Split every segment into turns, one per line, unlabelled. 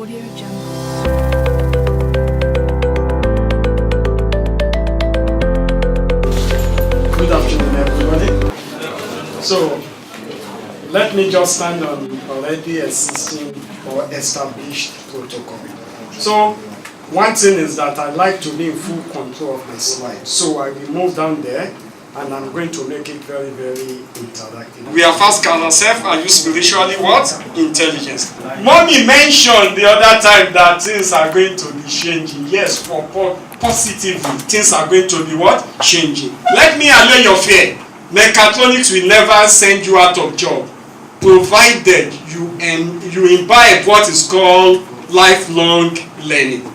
Good afternoon, everybody. So, let me just stand on already existing or established protocol. So, one thing is that I like to be in full control of my slide. So, I will move down there and I'm going to make it very, very interactive. We have asked ourselves, are you spiritually what? Intelligence. Mommy mentioned the other time that things are going to be changing. Yes, for positively, things are going to be what? Changing. Let me allay your fear. Mechatronics will never send you out of job, provided you imbibe what is called lifelong learning.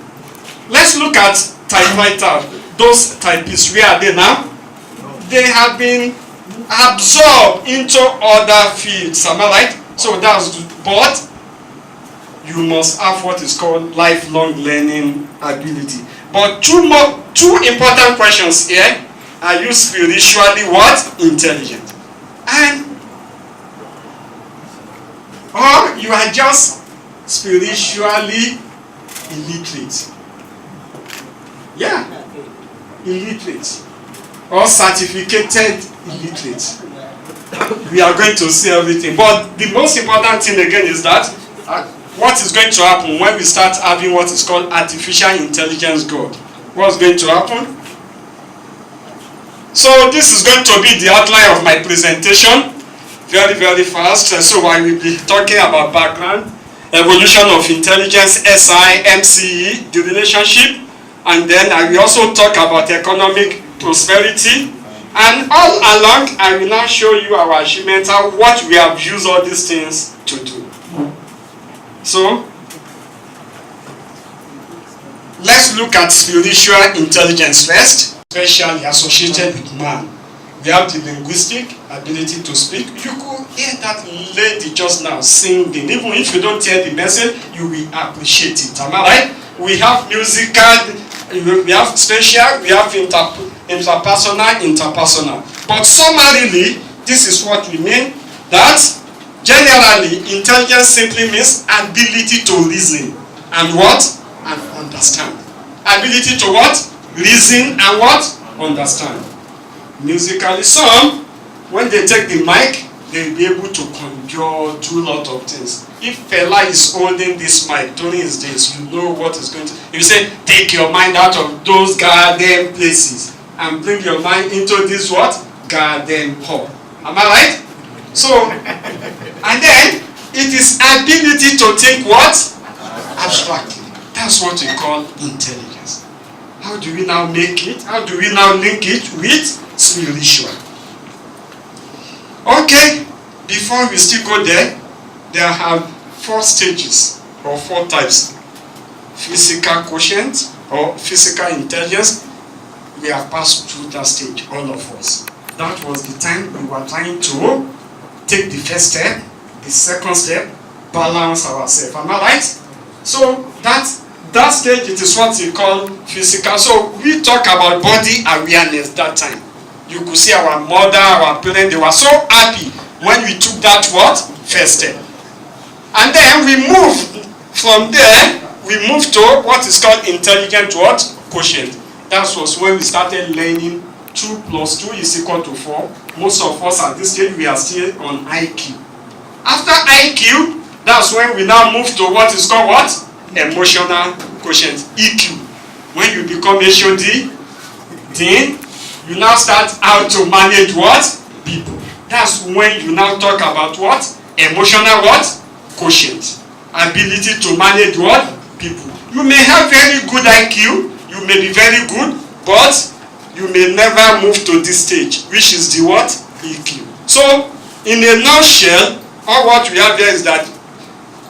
Let's look at typewriter. Those typists, where are they now? They have been absorbed into other fields. Am I right? So that's good. But you must have what is called lifelong learning ability. But two important questions here. Are you spiritually what? Intelligent? Or you are just spiritually illiterate. Yeah, illiterate. Or certificated illiterate. We are going to see everything. But the most important thing again is that what is going to happen when we start having what is called artificial intelligence God? What's going to happen? So this is going to be the outline of my presentation. Very, very fast. So I will be talking about background, evolution of intelligence, SI, MCE, the relationship, and then I will also talk about economic prosperity, and all along I will now show you our achievements, what we have used all these things to do. So let's look at spiritual intelligence first, especially associated with man. We have the linguistic ability to speak. You could hear that lady just now singing. Even if you don't hear the message, you will appreciate it. Am I right? We have musical, we have spatial, we have interpersonal. But summarily, this is what we mean, that generally, intelligence simply means ability to reason and what? And understand. Ability to what? Reason and what? Understand. Musically, some, when they take the mic, they'll be able to conjure, do a lot of things. If Fela is holding this mic during his days, you know what is going to... If you say, take your mind out of those goddamn places and bring your mind into this what? Goddamn hall. Am I right? So, and then, it is ability to think what? Abstractly. That's what we call intelligence. How do we now make it? How do we now link it with spiritual? Okay, before we still go there, there are 4 stages or 4 types. Physical quotient or physical intelligence. We have passed through that stage, all of us. That was the time we were trying to take the first step, the second step, balance ourselves. Am I right? So that stage, it is what we call physical. So we talk about body awareness that time. You could see our mother, our parents, they were so happy when we took that what? First step. And then we move from there, we move to what is called intelligent what? Quotient. That was when we started learning 2 plus 2 is equal to 4. Most of us at this stage, we are still on IQ. After IQ, that's when we now move to what is called what? Emotional quotient, EQ. When you become HOD, then you now start how to manage what? People. That's when you now talk about what? Emotional what? Quotient. Ability to manage what? People. You may have very good IQ, you may be very good, but you may never move to this stage, which is the what? EQ. So, in a nutshell, all what we have here is that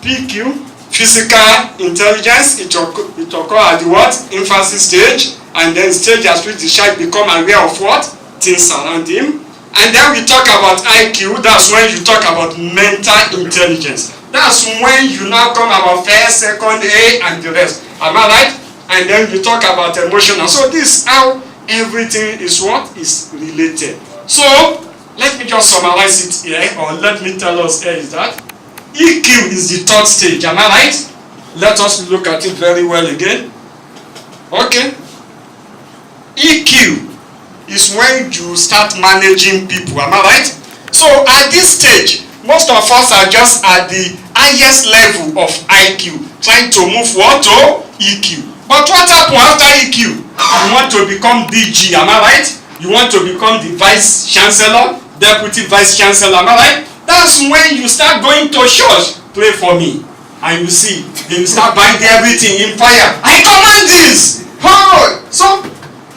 PQ, physical intelligence, it occurs at the what? Infancy stage, and then stage at which the child become aware of what? Things around him. And then we talk about IQ, that's when you talk about mental intelligence. That's when you now come about first, second, A, and the rest. Am I right? And then we talk about emotional. So this is how everything is what? Is related. So, let me just summarize it here, or let me tell us here is that EQ is the 3rd stage. Am I right? Let us look at it very well again. Okay. EQ is when you start managing people. Am I right? So at this stage, most of us are just at the highest level of IQ, trying to move what to EQ. But what happens after EQ? You want to become DG, am I right? You want to become the Vice Chancellor, Deputy Vice Chancellor, am I right? That's when you start going to church. Pray for me. And you see, then you start buying everything in fire. I command this! Oh! So,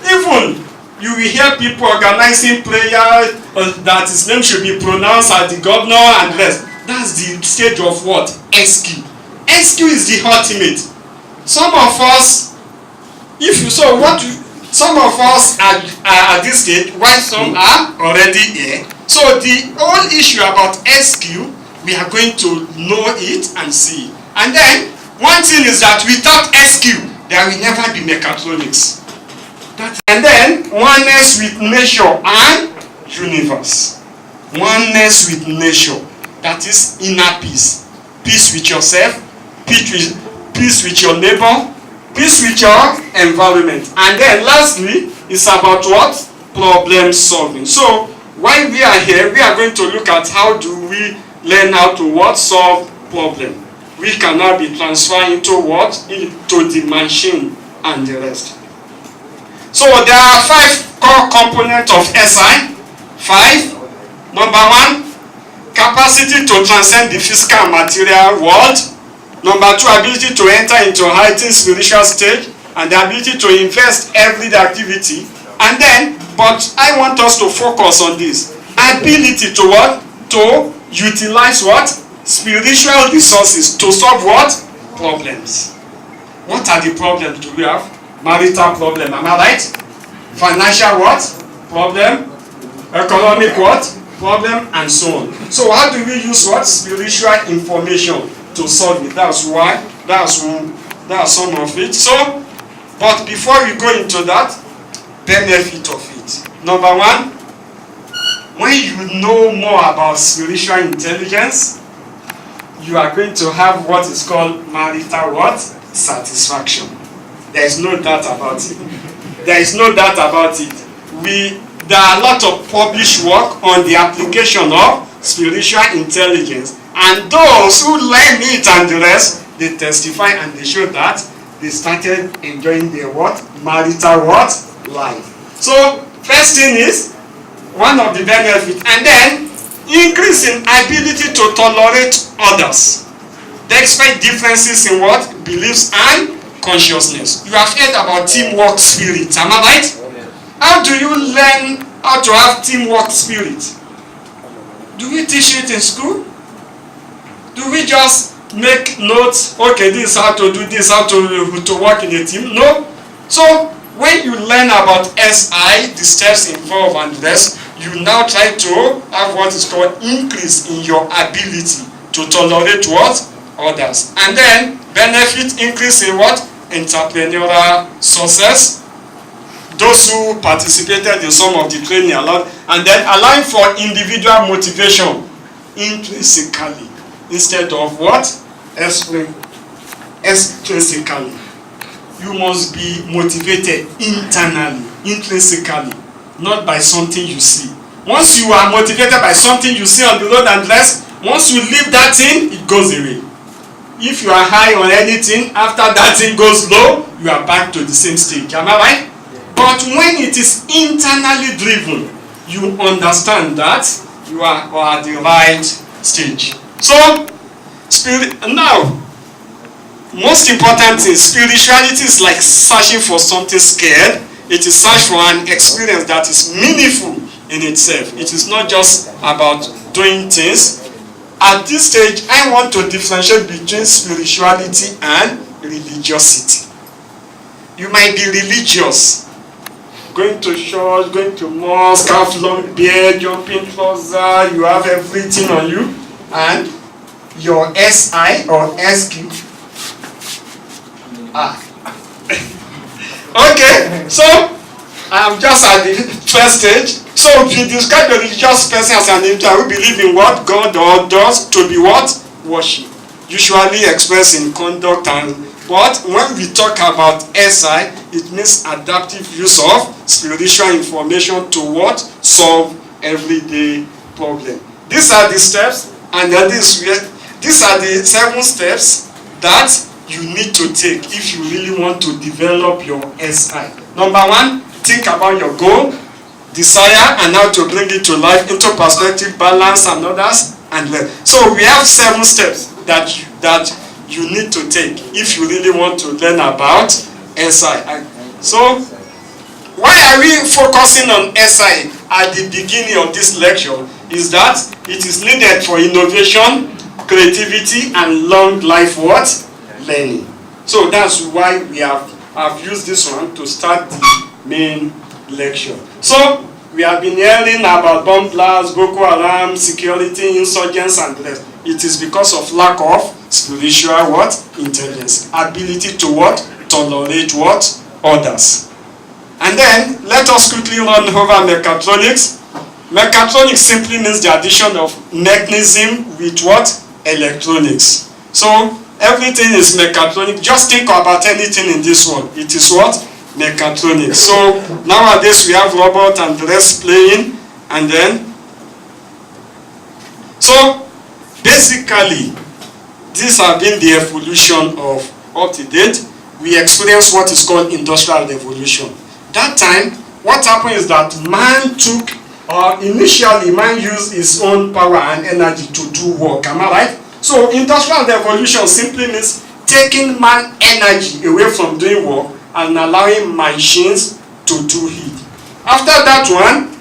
even you will hear people organizing prayer that his name should be pronounced as the governor and less. That's the stage of what? SQ. SQ is the ultimate. Some of us, some of us are at this stage, while some are already here. So the whole issue about SQ, we are going to know it and see. And then, one thing is that without SQ, there will never be mechatronics. And then, oneness with nature and universe. Oneness with nature. That is inner peace. Peace with yourself, peace with your neighbor, peace with your environment. And then lastly, it's about what? Problem solving. So, while we are here, we are going to look at how do we learn how to what? Solve problem. We can now be transferred into what? Into the machine and the rest. So there are 5 core components of SI. 5. Number 1, capacity to transcend the physical and material world. Number 2, ability to enter into a heightened spiritual stage and the ability to invest everyday activity. And then, but I want us to focus on this. Ability to what? To utilize what? Spiritual resources to solve what? Problems. What are the problems do we have? Marital problem, am I right? Financial what? Problem. Economic what? Problem, and so on. So how do we use what? Spiritual information to solve it. That's why, that's some of it. So, but before we go into that, benefit of it. Number 1, when you know more about spiritual intelligence, you are going to have what is called marital what? Satisfaction. There is no doubt about it. There is no doubt about it. There are a lot of published work on the application of spiritual intelligence, and those who learn it and the rest, they testify and they show that they started enjoying their what? Marital what? Life. So, first thing is, one of the benefits, and then increase in ability to tolerate others. Despite differences in what? Beliefs and consciousness. You have heard about teamwork spirit, am I right? How do you learn how to have teamwork spirit? Do we teach it in school? Do we just make notes, okay, this is how to do this, how to work in a team? No. So, when you learn about SI, the steps involved and the rest, you now try to have what is called increase in your ability to tolerate what? Others. And then, benefit increase in what? Entrepreneurial success. Those who participated in some of the training allowed, and then allowing for individual motivation intrinsically instead of what? Extrinsically. You must be motivated internally, intrinsically, not by something you see. Once you are motivated by something you see on the road and rest, once you leave that thing, it goes away. If you are high on anything, after that thing goes low, you are back to the same stage. Am I right? But when it is internally driven, you understand that you are at the right stage. So, now, most important thing, spirituality is like searching for something scared. It is search for an experience that is meaningful in itself. It is not just about doing things. At this stage, I want to differentiate between spirituality and religiosity. You might be religious, going to church, going to mosque, have long beard, jumping closer, you have everything on you, and your SI or SQ. Okay, so I'm just at the first stage. So if you describe the religious person as an individual who believes in what God or does to be what? Worship. usually expressed in conduct and but when we talk about SI, it means adaptive use of spiritual information to what? Solve everyday problem. These are the steps, and then these are the 7 steps that you need to take if you really want to develop your SI. Number 1, think about your goal, desire, and how to bring it to life into perspective, balance, and others, and learn. So we have 7 steps that you need to take if you really want to learn about SI. So why are we focusing on SI at the beginning of this lecture? Is that it is needed for innovation, creativity, and long life what? Learning. So that's why we have used this one to start the main lecture. So we have been hearing about bomb blasts, Boko Haram, security, insurgents, and the rest. It is because of lack of spiritual what? Intelligence. Ability to what? Tolerate what? Others. And then let us quickly run over mechatronics. Mechatronics simply means the addition of mechanism with what? Electronics. So everything is mechatronic. Just think about anything in this world. It is what? Mechatronics. So nowadays we have robot and the rest playing, and then so basically these have been the evolution of up to date. We experience what is called industrial revolution. That time, what happened is that man took, initially man used his own power and energy to do work. Am I right? So industrial revolution simply means taking man energy away from doing work and allowing machines to do it. After that one,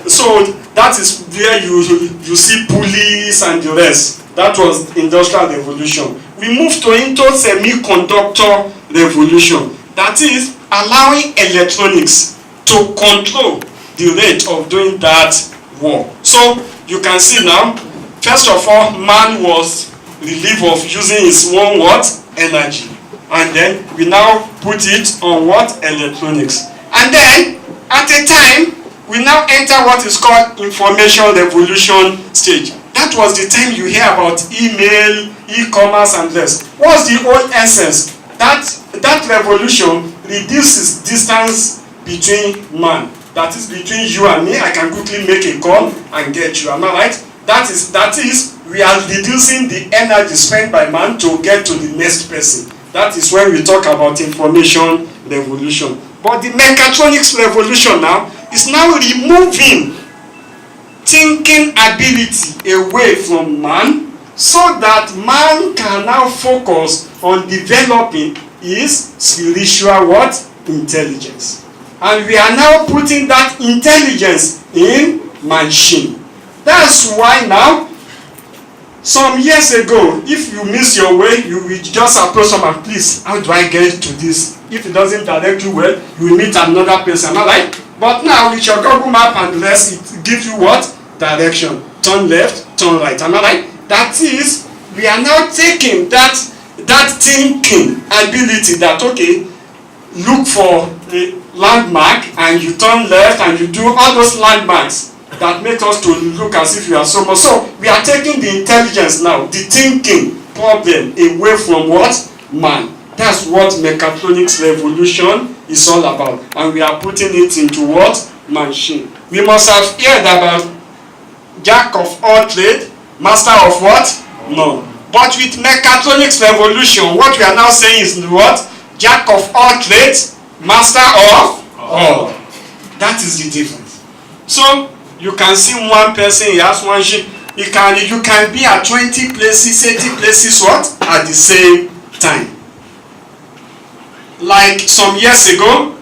so that is where you see pulleys and the rest. That was industrial revolution. We moved into semiconductor revolution. That is allowing electronics to control the rate of doing that work. So you can see now, first of all, man was relieved of using his own what? Energy. And then we now put it on what? Electronics. And then at a time, we now enter what is called information revolution stage. That was the time you hear about email, e-commerce, and this. What's the whole essence? That revolution reduces distance between man. That is between you and me. I can quickly make a call and get you. Am I right? That is we are reducing the energy spent by man to get to the next person. That is when we talk about information revolution. But the mechatronics revolution now is now removing thinking ability away from man so that man can now focus on developing his spiritual what? Intelligence. And we are now putting that intelligence in machine. That's why now, some years ago, if you miss your way, you will just approach someone, please, how do I get to this? If it doesn't direct you well, you will meet another person, am I right? But now with your Google map and the rest, it gives you what? Direction. Turn left, turn right, am I right? That is, we are now taking that thinking ability that, okay, look for a landmark and you turn left and you do all those landmarks that make us to look as if you are so much. So we are taking the intelligence now, the thinking problem away from what? Man. That's what mechatronics revolution is all about. And we are putting it into what? Machine. We must have heard about jack of all trade, master of what? None. But with mechatronics revolution, what we are now saying is what? Jack of all trades, master of all. That is the difference. So you can see one person, he has one sheep. You can be at 20 places, 80 places what? At the same time. Like some years ago,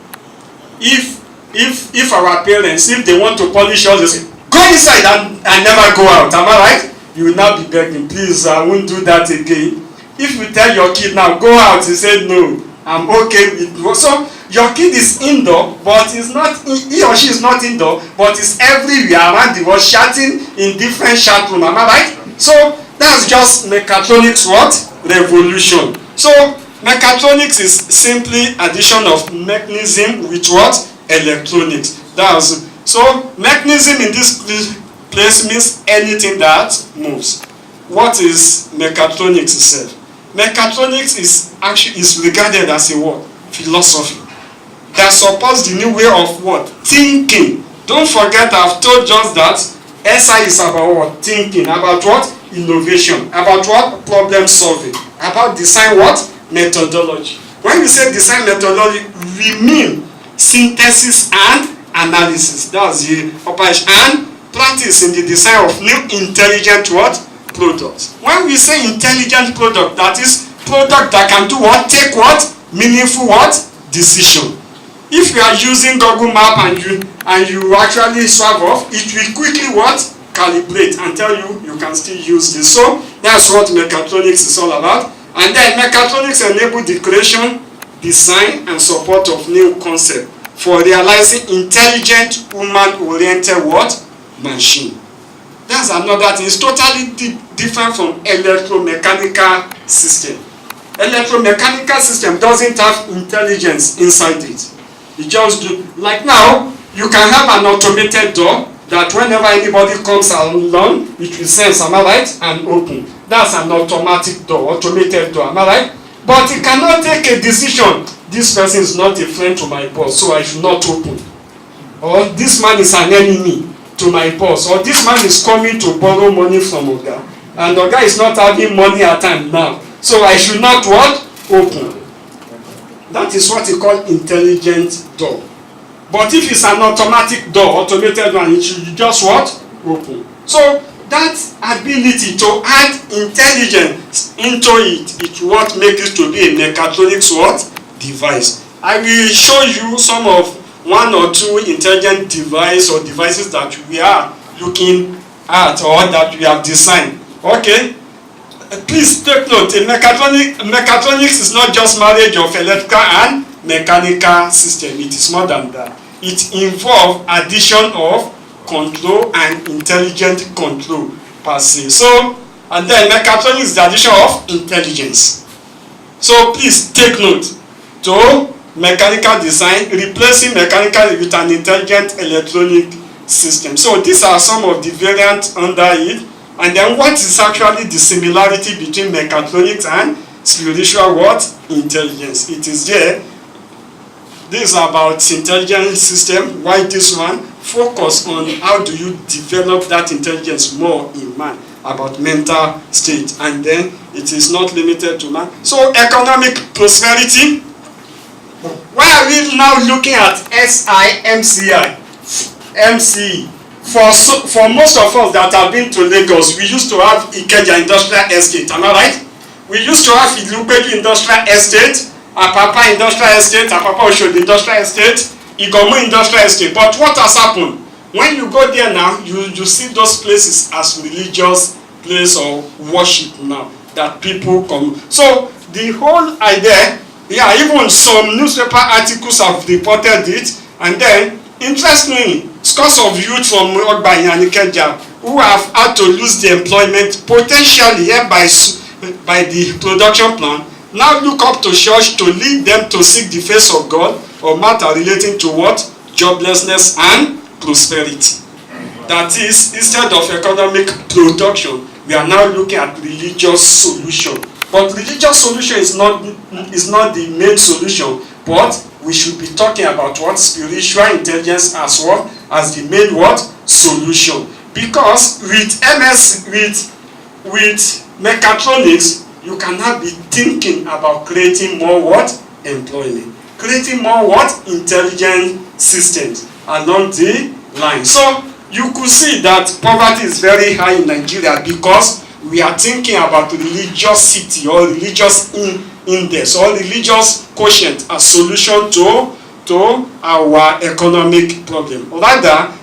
if our parents, if they want to polish us, they say, go inside and never go out. Am I right? You will now be begging, please, I won't do that again. If you tell your kid now, go out, he said, no, I'm okay with it. So your kid is indoor, but he's not, he or she is not indoor, but is everywhere around the world, chatting in different chat rooms. Am I right? So that's just mechatronics what? Revolution. So mechatronics is simply addition of mechanism with what? Electronics. So mechanism in this place means anything that moves. what is mechatronics itself? Mechatronics is actually regarded as a what? Philosophy that supports the new way of what? Thinking. Don't forget, I've told us that SI is about what? Thinking. About what? Innovation. About what? Problem solving. About design what? Methodology. When we say design methodology, we mean synthesis and analysis. That's the operation. And practice in the design of new intelligent what? Products. When we say intelligent product, that is product that can do what? Take what? Meaningful what? Decision. If you are using Google Map and you actually swerve off, it will quickly what? Calibrate and tell you you can still use this. So that's what mechatronics is all about. And then mechatronics enable the creation, design, and support of new concept for realizing intelligent, human-oriented what? Machine. That's another thing. It's totally different from electromechanical system. Electromechanical system doesn't have intelligence inside it. It just do. Like now, you can have an automated door that whenever anybody comes along, it will sense, am I right, and open. That's an automatic door, automated door, am I right? But it cannot take a decision. This person is not a friend to my boss, so I should not open. Or this man is an enemy to my boss. Or this man is coming to borrow money from Oga. And Oga is not having money at time now. So I should not what? Open. That is what you call intelligent door. But if it's an automatic door, automated one, it should just what? Open. So that ability to add intelligence into it what makes it to be a mechatronics what? Device. I will show you some of one or two intelligent device or devices that we are looking at or that we have designed. Okay? Please take note, mechatronics is not just marriage of electrical and mechanical system. It is more than that. It involves addition of control and intelligent control per se. So, and then mechatronics is the addition of intelligence. So please take note. To mechanical design, replacing mechanical with an intelligent electronic system. So these are some of the variants under it. And then what is actually the similarity between mechatronics and spiritual what? Intelligence. It is there. This is about intelligent system. Why this one? Focus on how do you develop that intelligence more in man, about mental state. And then it is not limited to man. So economic prosperity. Why are we now looking at SIMCI? MCE? For most of us that have been to Lagos, we used to have Ikeja Industrial Estate, am I right? We used to have Ilupeju Industrial Estate, Apapa Industrial Estate, Apapa Oshodi Industrial Estate, Igomu Industrial Estate. But what has happened? When you go there now, you see those places as religious place or worship now, that people come. So the whole idea, yeah, even some newspaper articles have reported it, and then interestingly, scores of youth from Ogba and Ikeja who have had to lose their employment potentially by the production plan now look up to church to lead them to seek the face of God or matter relating to what? Joblessness and prosperity. That is, instead of economic production, we are now looking at religious solution. But religious solution is not the main solution, but we should be talking about what? Spiritual intelligence as what? As the main what? Solution. Because with with mechatronics, you cannot be thinking about creating more what? Employment. Creating more what? Intelligent systems along the line. So you could see that poverty is very high in Nigeria because we are thinking about religiosity or religious index or religious quotient as solution to our economic problem. Rather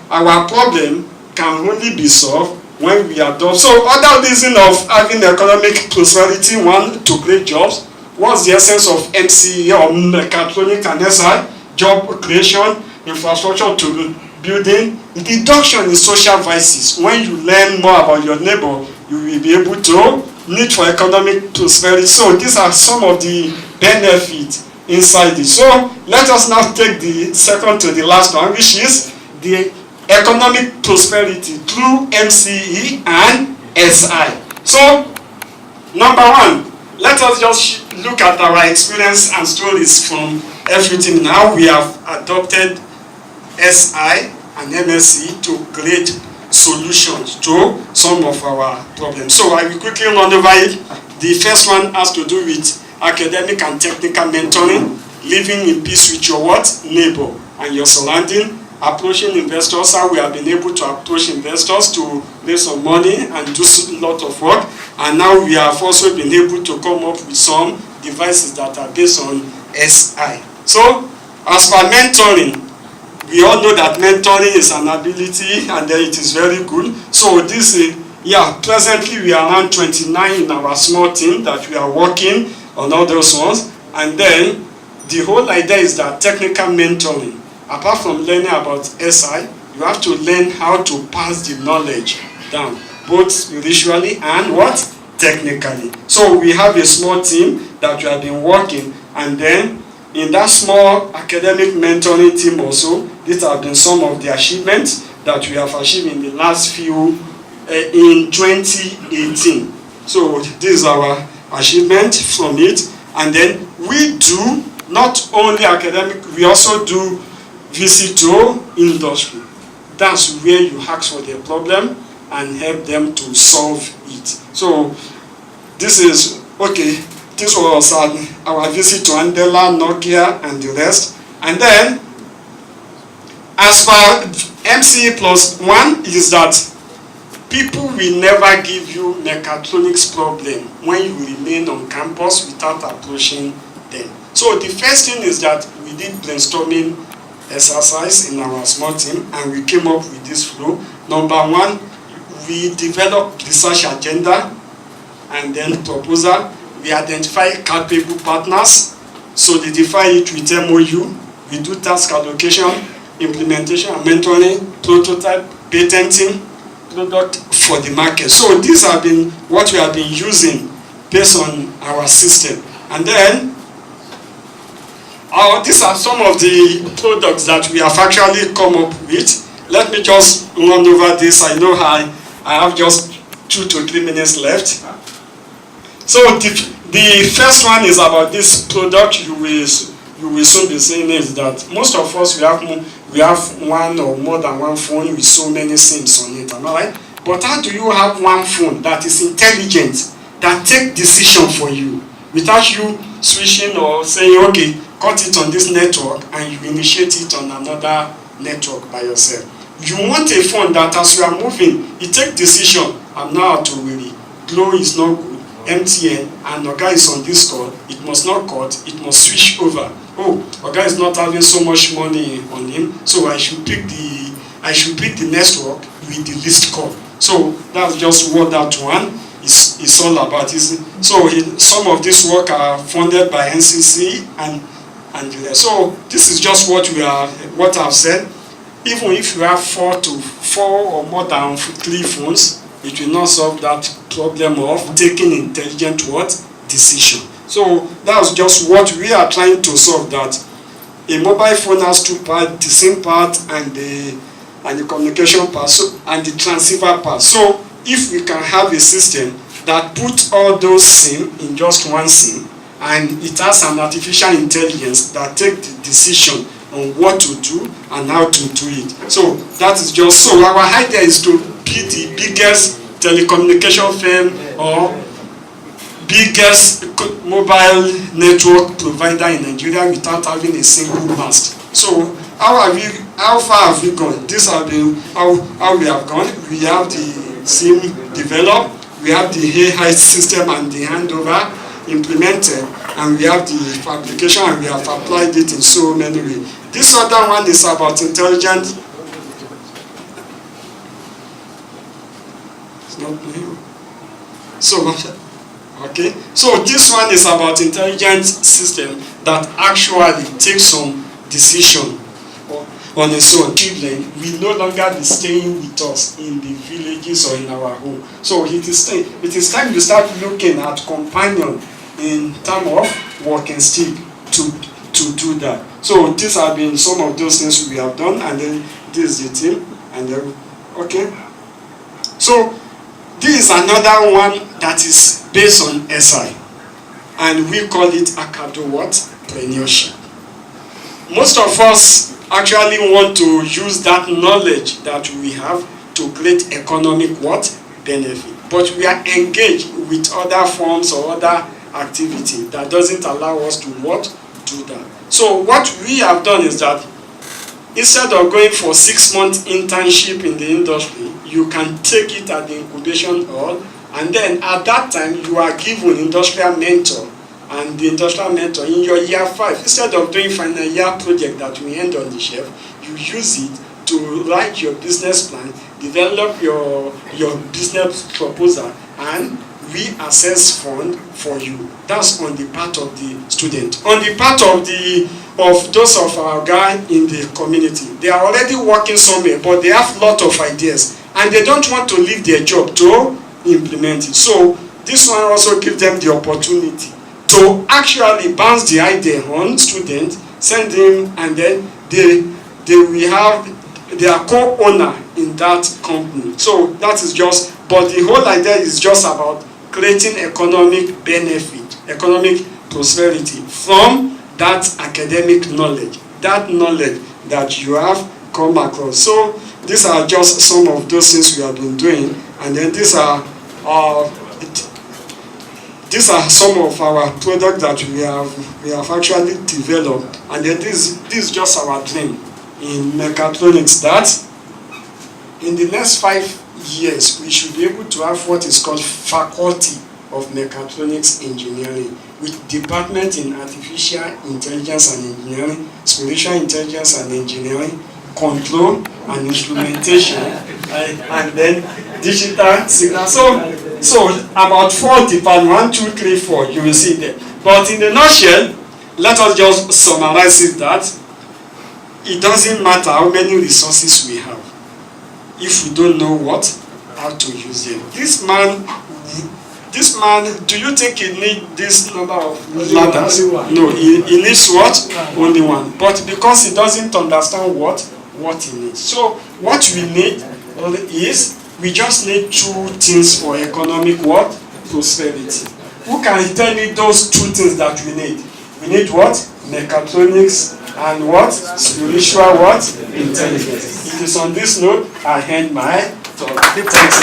our problem can only be solved when we adopt. So other reason of having economic prosperity, one, to create jobs. What's the essence of MCE or mechatronics and SI? Job creation, infrastructure to building, reduction in social vices. When you learn more about your neighbor, you will be able to need for economic prosperity. So these are some of the benefits inside it. So let us now take the second to the last one, which is the economic prosperity through MCE and SI. So, number one, let us just look at our experience and stories from everything. Now we have adopted SI and MSc to create solutions to some of our problems. So I will quickly run over it. The first one has to do with academic and technical mentoring, living in peace with your what? Neighbor and your surrounding, approaching investors, how we have been able to approach investors to raise some money and do a lot of work. And now we have also been able to come up with some devices that are based on SI. So, as for mentoring, we all know that mentoring is an ability and it is very good. So this is, presently we are around 29 in our small team that we are working on all those ones. And then the whole idea is that technical mentoring, apart from learning about SI, you have to learn how to pass the knowledge down, both spiritually and what? Technically. So we have a small team that we have been working, and then in that small academic mentoring team also, these have been some of the achievements that we have achieved in the last few, in 2018. So this is our achievement from it. And then we do not only academic, we also do visit to industry. That's where you ask for the problem and help them to solve it. So this is, okay, this was our visit to Andela, Nokia, and the rest. And then, as for MCE plus one, is that people will never give you mechatronics problem when you remain on campus without approaching them. So the first thing is that we did brainstorming exercise in our small team, and we came up with this flow. Number one, we developed research agenda and then proposal. We identify capable partners, solidify it with MOU. We do task allocation, implementation and mentoring, prototype, patenting, product for the market. So these have been what we have been using based on our system. And then these are some of the products that we have actually come up with. Let me just run over this. I know I have just 2 to 3 minutes left. So the first one is about this product. You will soon be seeing is that most of us we have one or more than one phone with so many SIMs on it, am I right? But how do you have one phone that is intelligent, that take decision for you, without you switching or saying, okay, cut it on this network and you initiate it on another network by yourself? You want a phone that as you are moving, it take decision. I'm now to really, Glow is not good, MTN, and Oga is on this call, it must not cut, it must switch over. Oh, Oga is not having so much money on him, so I should pick the network with the least call. So that's just what that one is all about. So some of this work are funded by NCC and the rest. So this is just what I've said. Even if you have 4 or more than 3 phones, it will not solve that problem of taking intelligent decision. So that's just what we are trying to solve, that a mobile phone has 2 parts, the SIM part and the communication part, and the transceiver part. So if we can have a system that puts all those SIM in just one SIM, and it has an artificial intelligence that takes the decision on what to do and how to do it. So that is just, so our idea is to be the biggest telecommunication firm or biggest mobile network provider in Nigeria without having a single mast. So how far have we gone? This have been how we have gone. We have the SIM developed, we have the AI system and the handover implemented, and we have the fabrication, and we have applied it in so many ways. This other one is about intelligent. It's not new. So, okay. So this one is about intelligent system that actually takes some decision on its own. Children will no longer be staying with us in the villages or in our home. So it is time to start looking at companion in terms of walking stick to do that. So these have been some of those things we have done, and then this is the team. And then, okay. So this is another one that is based on SI, and we call it Acado what? Entrepreneurship. Most of us actually want to use that knowledge that we have to create economic what? Benefit. But we are engaged with other forms or other activity that doesn't allow us to what? Do that. So what we have done is that instead of going for 6-month internship in the industry, you can take it at the incubation hall, and then at that time you are given industrial mentor, and the industrial mentor in your year 5, instead of doing final year project that we end on the shelf, you use it to write your business plan, develop your business proposal, and we assess fund for you. That's on the part of the student. On the part of those of our guys in the community, they are already working somewhere, but they have a lot of ideas, and they don't want to leave their job to implement it. So this one also gives them the opportunity to actually bounce the idea on students, send him, and then they will have their co-owner in that company. So that is just, but the whole idea is just about creating economic benefit, economic prosperity from that academic knowledge, that knowledge that you have come across. So these are just some of those things we have been doing, and then these are some of our products that we have actually developed, and then this is just our dream in mechatronics, that in the next 5 years we should be able to have what is called Faculty of Mechatronics Engineering, with department in Artificial Intelligence and Engineering, Spatial Intelligence and Engineering, Control and Instrumentation, and then Digital Signal. So about 4 departments, 1, 2, 3, 4, you will see there. But in a nutshell, let us just summarize it that it doesn't matter how many resources we have if we don't know how to use them. This man, do you think he needs this number of ladders? No, he needs what? Only one. But because he doesn't understand what he needs. So what we need is, we just need 2 things for economic what? Prosperity. Who can tell me those 2 things that we need? We need what? Mechatronics and what? Spiritual what? Intelligence. It is on this note I end my talk. Thanks.